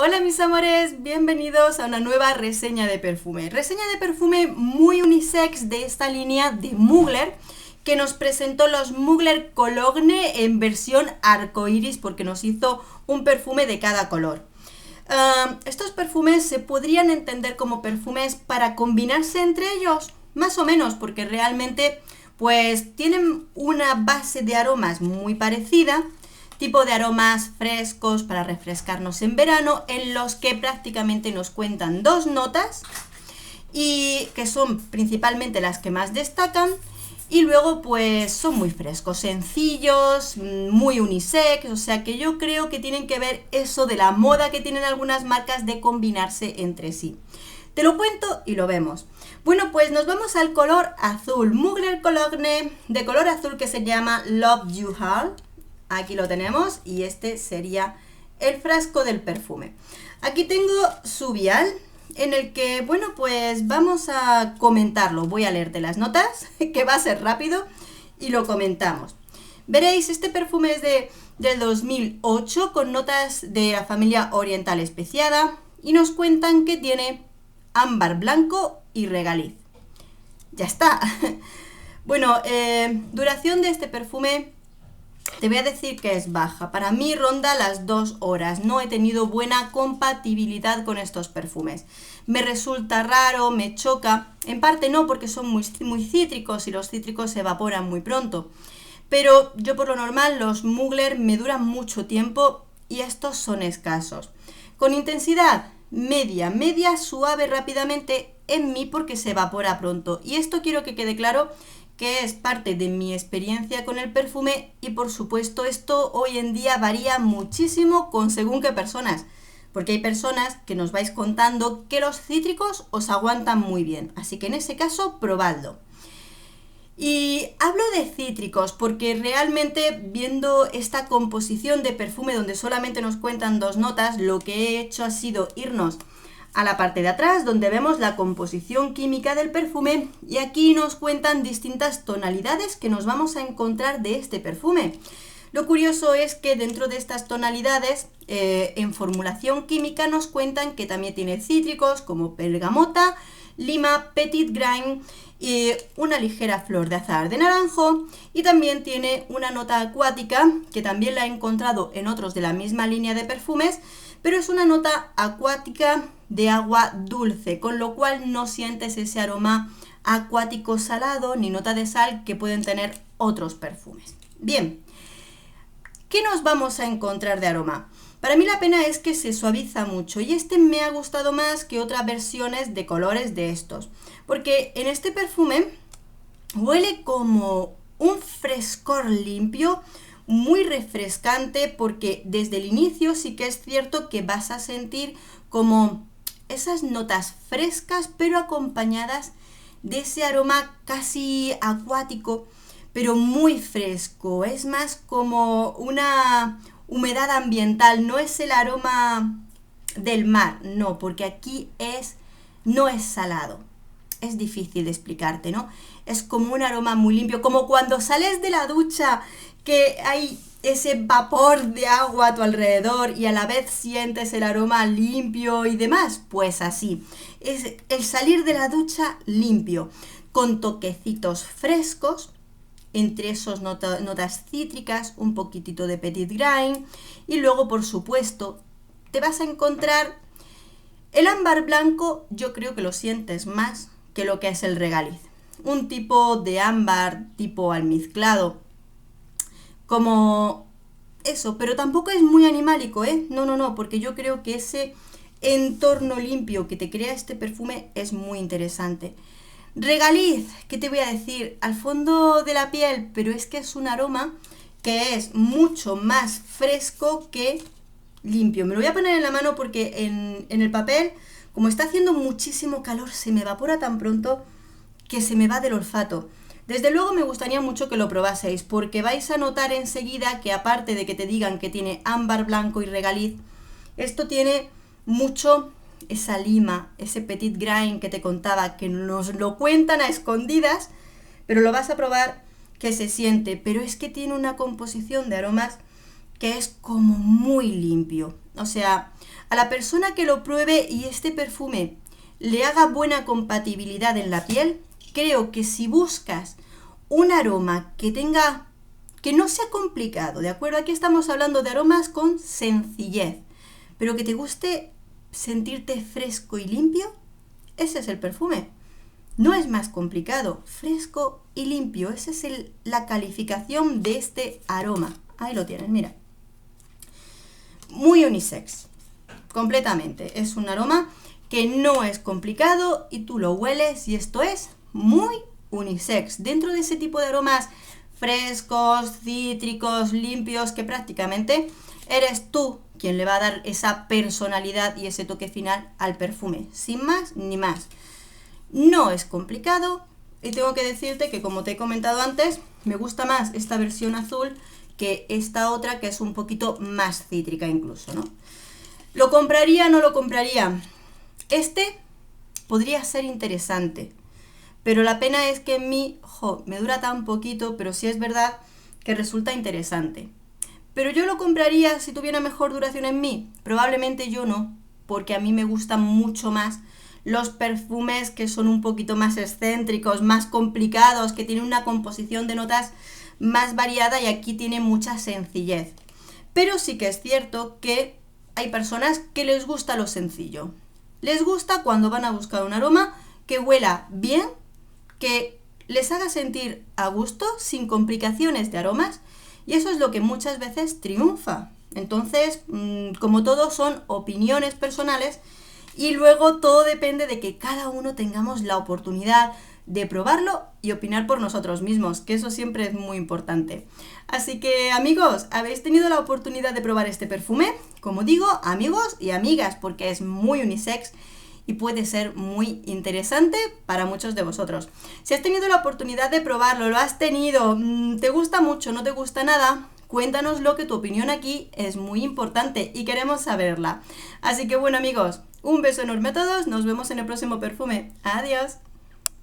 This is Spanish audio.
Hola mis amores, bienvenidos a una nueva reseña de perfume. Reseña de perfume muy unisex de esta línea de Mugler, que nos presentó los Mugler Cologne en versión arcoiris porque nos hizo un perfume de cada color. Estos perfumes se podrían entender como perfumes para combinarse entre ellos, más o menos, porque realmente pues tienen una base de aromas muy parecida, tipo de aromas frescos para refrescarnos en verano, en los que prácticamente nos cuentan dos notas y que son principalmente las que más destacan, y luego pues son muy frescos, sencillos, muy unisex, o sea que yo creo que tienen que ver eso de la moda que tienen algunas marcas de combinarse entre sí. Te lo cuento y lo vemos. Bueno, pues nos vamos al color azul, Mugler Cologne de color azul, que se llama Love You All. Aquí lo tenemos y este sería el frasco del perfume. Aquí tengo su vial en el que, bueno, pues vamos a comentarlo. Voy a leerte las notas, que va a ser rápido, y lo comentamos. Veréis, este perfume es del 2008 con notas de la familia oriental especiada y nos cuentan que tiene ámbar blanco y regaliz. Ya está. Bueno, duración de este perfume te voy a decir que es baja. Para mí ronda las 2 horas. No he tenido buena compatibilidad con estos perfumes. Me resulta raro, me choca. En parte no, porque son muy cítricos y los cítricos se evaporan muy pronto. Pero yo por lo normal los Mugler me duran mucho tiempo y estos son escasos. Con intensidad media, suave rápidamente en mí porque se evapora pronto. Y esto quiero que quede claro, que es parte de mi experiencia con el perfume, y por supuesto esto hoy en día varía muchísimo con según qué personas, porque hay personas que nos vais contando que los cítricos os aguantan muy bien, así que en ese caso probadlo. Y hablo de cítricos porque realmente, viendo esta composición de perfume donde solamente nos cuentan dos notas, lo que he hecho ha sido irnos a la parte de atrás, donde vemos la composición química del perfume, y aquí nos cuentan distintas tonalidades que nos vamos a encontrar de este perfume. Lo curioso es que dentro de estas tonalidades, en formulación química, nos cuentan que también tiene cítricos como bergamota, lima, petit grain y una ligera flor de azahar de naranjo, y también tiene una nota acuática que también la he encontrado en otros de la misma línea de perfumes, pero es una nota acuática de agua dulce, con lo cual no sientes ese aroma acuático salado ni nota de sal que pueden tener otros perfumes. Bien, ¿qué nos vamos a encontrar de aroma? Para mí la pena es que se suaviza mucho, y este me ha gustado más que otras versiones de colores de estos, porque en este perfume huele como un frescor limpio, muy refrescante, porque desde el inicio sí que es cierto que vas a sentir como esas notas frescas, pero acompañadas de ese aroma casi acuático, pero muy fresco. Es más como una humedad ambiental, no es el aroma del mar, no, porque aquí no es salado. Es difícil de explicarte, ¿no? Es como un aroma muy limpio, como cuando sales de la ducha, que hay ese vapor de agua a tu alrededor y a la vez sientes el aroma limpio y demás. Pues así, es el salir de la ducha limpio, con toquecitos frescos, entre esos notas cítricas, un poquitito de petit grain, y luego por supuesto te vas a encontrar el ámbar blanco. Yo creo que lo sientes más que lo que es el regaliz, un tipo de ámbar tipo almizclado, como eso, pero tampoco es muy animálico, no, porque yo creo que ese entorno limpio que te crea este perfume es muy interesante. Regaliz, ¿qué te voy a decir? Al fondo de la piel, pero es que es un aroma que es mucho más fresco que limpio. Me lo voy a poner en la mano porque en el papel, como está haciendo muchísimo calor, se me evapora tan pronto que se me va del olfato. Desde luego me gustaría mucho que lo probaseis, porque vais a notar enseguida que, aparte de que te digan que tiene ámbar blanco y regaliz, esto tiene mucho esa lima, ese petit grain que te contaba, que nos lo cuentan a escondidas, pero lo vas a probar que se siente. Pero es que tiene una composición de aromas que es como muy limpio. O sea, a la persona que lo pruebe y este perfume le haga buena compatibilidad en la piel, creo que si buscas un aroma que no sea complicado, ¿de acuerdo? Aquí estamos hablando de aromas con sencillez, pero que te guste sentirte fresco y limpio, ese es el perfume. No es más complicado, fresco y limpio, esa es la calificación de este aroma. Ahí lo tienes, mira. Muy unisex, completamente. Es un aroma que no es complicado y tú lo hueles y esto es muy unisex. Dentro de ese tipo de aromas frescos, cítricos, limpios, que prácticamente eres tú quien le va a dar esa personalidad y ese toque final al perfume, sin más ni más. No es complicado y tengo que decirte que, como te he comentado antes, me gusta más esta versión azul que esta otra, que es un poquito más cítrica incluso, ¿no? ¿Lo compraría o no lo compraría? Este podría ser interesante, pero la pena es que en mí, me dura tan poquito, pero sí es verdad que resulta interesante. ¿Pero yo lo compraría si tuviera mejor duración en mí? Probablemente yo no, porque a mí me gustan mucho más los perfumes que son un poquito más excéntricos, más complicados, que tienen una composición de notas más variada y aquí tiene mucha sencillez. Pero sí que es cierto que hay personas que les gusta lo sencillo. Les gusta cuando van a buscar un aroma que huela bien, que les haga sentir a gusto, sin complicaciones de aromas, y eso es lo que muchas veces triunfa. Entonces, como todo, son opiniones personales y luego todo depende de que cada uno tengamos la oportunidad de probarlo y opinar por nosotros mismos, que eso siempre es muy importante. Así que, amigos, ¿habéis tenido la oportunidad de probar este perfume? Como digo, amigos y amigas, porque es muy unisex y puede ser muy interesante para muchos de vosotros. Si has tenido la oportunidad de probarlo, lo has tenido, te gusta mucho, no te gusta nada, cuéntanoslo, que tu opinión aquí es muy importante y queremos saberla. Así que bueno, amigos, un beso enorme a todos, nos vemos en el próximo perfume. Adiós.